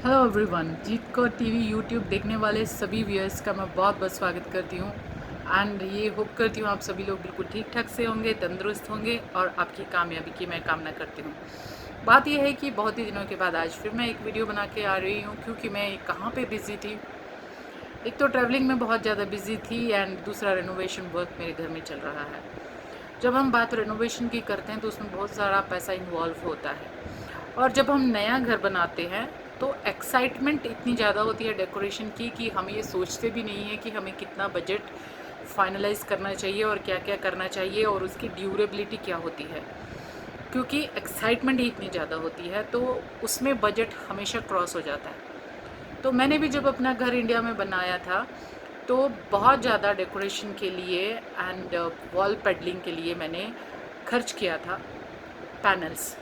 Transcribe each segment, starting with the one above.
Hello everyone, जीत Kaur TV YouTube देखने वाले सभी व्यूअर्स का मैं बहुत बहुत स्वागत करती हूँ। एंड ये होप करती हूँ आप सभी लोग बिल्कुल ठीक ठाक से होंगे, तंदुरुस्त होंगे और आपकी कामयाबी की मैं कामना करती हूँ। बात यह है कि बहुत ही दिनों के बाद आज फिर मैं एक वीडियो बना के आ रही हूँ, क्योंकि मैं कहाँ पे बिज़ी थी। एक तो ट्रैवलिंग में बहुत ज़्यादा बिज़ी थी एंड दूसरा रेनोवेशन वर्क मेरे घर में चल रहा है। जब हम बात रेनोवेशन की करते हैं तो उसमें बहुत सारा पैसा इन्वॉल्व होता है, और जब हम नया घर बनाते हैं तो एक्साइटमेंट इतनी ज़्यादा होती है डेकोरेशन की कि हम ये सोचते भी नहीं है कि हमें कितना बजट फाइनलाइज करना चाहिए और क्या क्या करना चाहिए और उसकी ड्यूरेबिलिटी क्या होती है, क्योंकि एक्साइटमेंट ही इतनी ज़्यादा होती है तो उसमें बजट हमेशा क्रॉस हो जाता है। तो मैंने भी जब अपना घर इंडिया में बनाया था तो बहुत ज़्यादा डेकोरेशन के लिए एंड वॉल पेडलिंग के लिए मैंने खर्च किया था पैनल्स।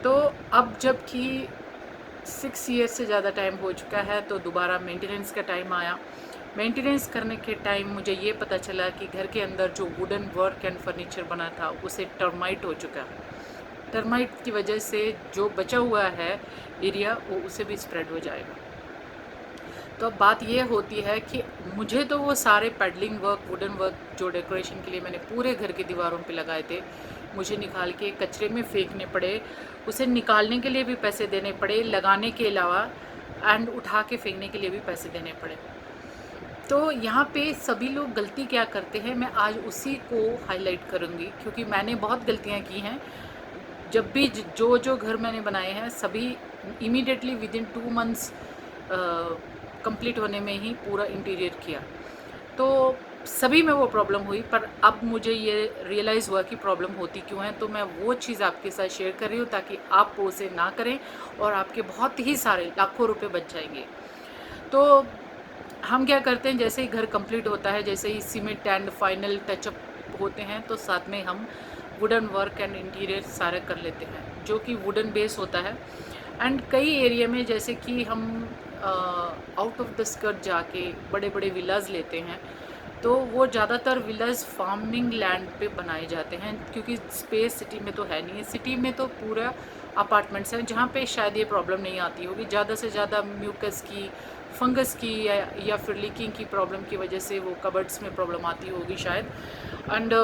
तो अब जबकि 6 ईयर्स से ज़्यादा टाइम हो चुका है तो दोबारा मेंटेनेंस का टाइम आया। मेंटेनेंस करने के टाइम मुझे ये पता चला कि घर के अंदर जो वुडन वर्क एंड फर्नीचर बना था उसे टर्माइट हो चुका है। टर्माइट की वजह से जो बचा हुआ है एरिया वो उसे भी स्प्रेड हो जाएगा। तो अब बात ये होती है कि मुझे तो वो सारे पैडलिंग वर्क, वुडन वर्क जो डेकोरेशन के लिए मैंने पूरे घर की दीवारों पे लगाए थे, मुझे निकाल के कचरे में फेंकने पड़े। उसे निकालने के लिए भी पैसे देने पड़े, लगाने के अलावा एंड उठा के फेंकने के लिए भी पैसे देने पड़े। तो यहाँ पे सभी लोग गलती क्या करते हैं, मैं आज उसी को हाईलाइट करूँगी, क्योंकि मैंने बहुत गलतियाँ की हैं। जब भी जो घर मैंने बनाए हैं सभी immediately with in 2 months complete होने में ही पूरा इंटीरियर किया। तो सभी में वो प्रॉब्लम हुई, पर अब मुझे ये रियलाइज़ हुआ कि प्रॉब्लम होती क्यों है। तो मैं वो चीज़ आपके साथ शेयर कर रही हूँ ताकि आप उसे ना करें और आपके बहुत ही सारे लाखों रुपए बच जाएंगे। तो हम क्या करते हैं, जैसे ही घर कंप्लीट होता है, जैसे ही सीमेंट एंड फाइनल टचअप होते हैं तो साथ में हम वुडन वर्क एंड इंटीरियर सारे कर लेते हैं, जो कि वुडन बेस होता है। एंड कई एरिया में जैसे कि हम आउट ऑफ द स्कर्ट जाके बड़े बड़े विलाज लेते हैं, तो वो ज़्यादातर विलाज फार्मिंग लैंड पे बनाए जाते हैं, क्योंकि स्पेस सिटी में तो है नहीं। सिटी में तो पूरा अपार्टमेंट्स हैं, जहाँ पे शायद ये प्रॉब्लम नहीं आती होगी। ज़्यादा से ज़्यादा म्यूकस की, फंगस की या फिर लीकिंग की प्रॉब्लम की वजह से वो कबर्ड्स में प्रॉब्लम आती होगी शायद। एंड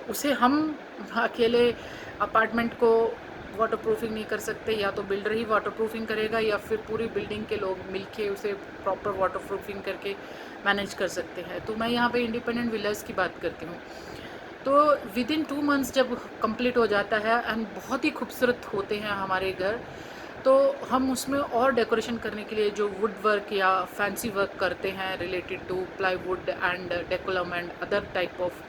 उसे हम अकेले अपार्टमेंट को वाटर प्रूफिंग नहीं कर सकते, या तो बिल्डर ही वाटर प्रूफिंग करेगा या फिर पूरी बिल्डिंग के लोग मिलके उसे प्रॉपर वाटर प्रूफिंग करके मैनेज कर सकते हैं। तो मैं यहाँ पे इंडिपेंडेंट विलाज की बात करती हूँ। तो विद इन 2 मंथ्स जब कंप्लीट हो जाता है एंड बहुत ही खूबसूरत होते हैं हमारे घर, तो हम उसमें और डेकोरेशन करने के लिए जो वुड वर्क या फैंसी वर्क करते हैं related to plywood and decolam and other type of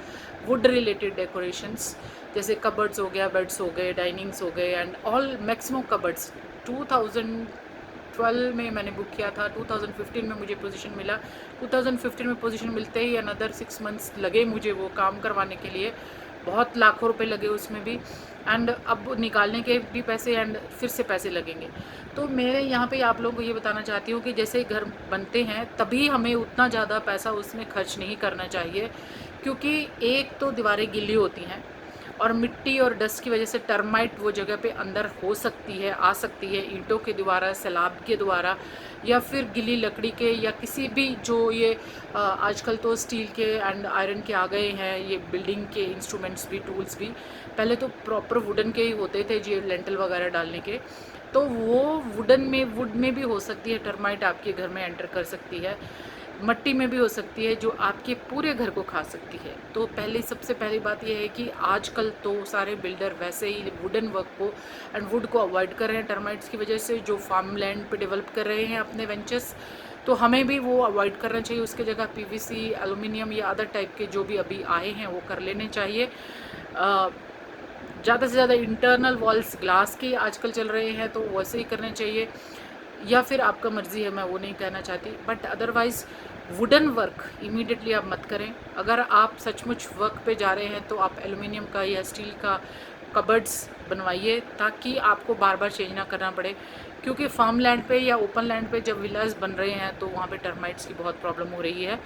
wood related decorations, जैसे कबर्ड्स हो गया, बेड्स हो गए, डाइनिंग्स हो गए एंड ऑल मैक्सिमम कबर्ड्स। 2012 में मैंने बुक किया था, 2015 में मुझे पोजीशन मिला। 2015 में पोजीशन मिलते ही अनदर 6 मंथ्स लगे मुझे वो काम करवाने के लिए, बहुत लाखों रुपए लगे उसमें भी। एंड अब निकालने के भी पैसे एंड फिर से पैसे लगेंगे। तो मैं यहाँ पे आप लोगों को ये बताना चाहती हूँ कि जैसे घर बनते हैं तभी हमें उतना ज़्यादा पैसा उसमें खर्च नहीं करना चाहिए, क्योंकि एक तो दीवारें गिल्ली होती हैं और मिट्टी और डस्ट की वजह से टर्माइट वो जगह पे अंदर हो सकती है, आ सकती है, ईंटों के द्वारा, सैलाब के द्वारा, या फिर गीली लकड़ी के, या किसी भी जो ये आजकल तो स्टील के एंड आयरन के आ गए हैं ये बिल्डिंग के इंस्ट्रूमेंट्स भी, टूल्स भी। पहले तो प्रॉपर वुडन के ही होते थे जी, लेंटल वगैरह डालने के। तो वो वुड में भी हो सकती है टर्माइट, आपके घर में एंटर कर सकती है। मट्टी में भी हो सकती है जो आपके पूरे घर को खा सकती है। तो सबसे पहली बात यह है कि आजकल तो सारे बिल्डर वैसे ही वुडन वर्क को एंड वुड को अवॉइड कर रहे हैं टर्माइट्स की वजह से, जो फार्म लैंड पे डेवलप कर रहे हैं अपने वेंचर्स। तो हमें भी वो अवॉइड करना चाहिए, उसके जगह पीवीसी, एल्युमिनियम या अदर टाइप के जो भी अभी आए हैं वो कर लेने चाहिए। ज़्यादा से ज़्यादा इंटरनल वॉल्स ग्लास के आजकल चल रहे हैं तो वैसे ही करने चाहिए, या फिर आपका मर्ज़ी है, मैं वो नहीं कहना चाहती। But otherwise wooden work immediately आप मत करें। अगर आप सचमुच वर्क पे जा रहे हैं तो आप एल्युमिनियम का या स्टील का कबर्ड्स बनवाइए, ताकि आपको बार बार चेंज ना करना पड़े। क्योंकि फार्म लैंड पे या ओपन लैंड पे जब विलास बन रहे हैं तो वहाँ पे टर्माइट्स की बहुत प्रॉब्लम हो रही है।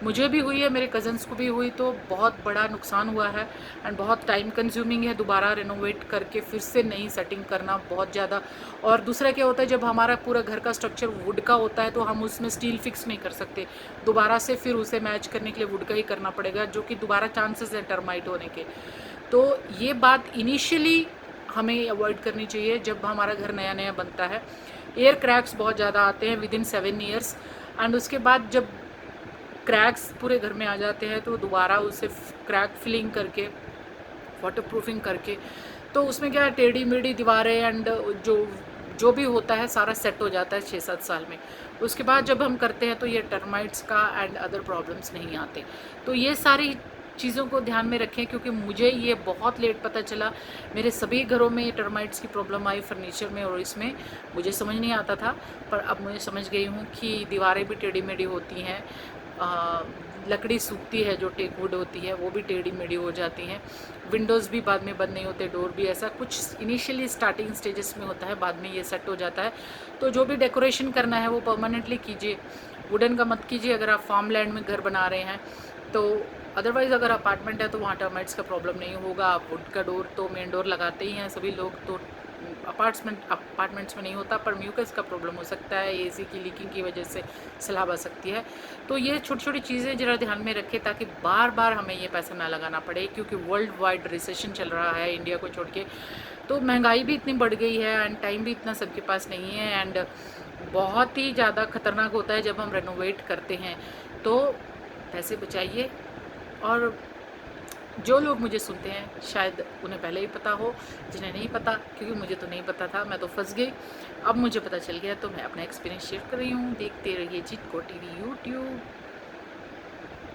मुझे भी हुई है, मेरे कज़न्स को भी हुई, तो बहुत बड़ा नुकसान हुआ है एंड बहुत टाइम कंज्यूमिंग है दोबारा रिनोवेट करके फिर से नई सेटिंग करना बहुत ज़्यादा। और दूसरा क्या होता है, जब हमारा पूरा घर का स्ट्रक्चर वुड का होता है तो हम उसमें स्टील फिक्स नहीं कर सकते, दोबारा से फिर उसे मैच करने के लिए वुड का ही करना पड़ेगा, जो कि दोबारा चांसेस है टर्माइट होने के। तो ये बात इनिशियली हमें अवॉइड करनी चाहिए जब हमारा घर नया नया बनता है। एयर क्रैक्स बहुत ज़्यादा आते हैं विद इन 7 ईयर्स एंड उसके बाद जब क्रैक्स पूरे घर में आ जाते हैं तो दोबारा उसे क्रैक फिलिंग करके वाटर प्रूफिंग करके, तो उसमें क्या है, टेढ़ी मेढ़ी दीवारें एंड जो जो भी होता है सारा सेट हो जाता है 6-7 साल में। उसके बाद जब हम करते हैं तो ये टर्माइट्स का एंड अदर प्रॉब्लम्स नहीं आते। तो ये सारी चीज़ों को ध्यान में रखें, क्योंकि मुझे ये बहुत लेट पता चला। मेरे सभी घरों में टर्माइट्स की प्रॉब्लम आई, फर्नीचर में और इसमें मुझे समझ नहीं आता था, पर अब मुझे समझ गई हूँ कि दीवारें भी टेढ़ी मेढ़ी होती हैं, लकड़ी सूखती है, जो टेक वुड होती है वो भी टेढ़ी मेढ़ी हो जाती हैं, विंडोज़ भी बाद में बंद नहीं होते, डोर भी, ऐसा कुछ इनिशियली स्टार्टिंग स्टेजेस में होता है, बाद में ये सेट हो जाता है। तो जो भी डेकोरेशन करना है वो परमानेंटली कीजिए, वुडन का मत कीजिए अगर आप फार्म लैंड में घर बना रहे हैं तो। अदरवाइज़ अगर अपार्टमेंट है तो वहाँ टर्माइट्स का प्रॉब्लम नहीं होगा। आप वुड का डोर तो मेन डोर लगाते ही हैं सभी लोग, तो अपार्टमेंट्स में नहीं होता, पर म्यूकस का प्रॉब्लम हो सकता है, एसी की लीकिंग की वजह से सलाब आ सकती है। तो ये छोटी छोटी चीज़ें ज़रा ध्यान में रखें ताकि बार बार हमें ये पैसा ना लगाना पड़े, क्योंकि वर्ल्ड वाइड रिसेशन चल रहा है इंडिया को छोड़ के, तो महंगाई भी इतनी बढ़ गई है एंड टाइम भी इतना सबके पास नहीं है एंड बहुत ही ज़्यादा ख़तरनाक होता है जब हम रेनोवेट करते हैं। तो पैसे बचाइए। और जो लोग मुझे सुनते हैं शायद उन्हें पहले ही पता हो, जिन्हें नहीं पता, क्योंकि मुझे तो नहीं पता था, मैं तो फंस गई। अब मुझे पता चल गया तो मैं अपना एक्सपीरियंस शेयर कर रही हूँ। देखते रहिए चिटको टीवी यूट्यूब।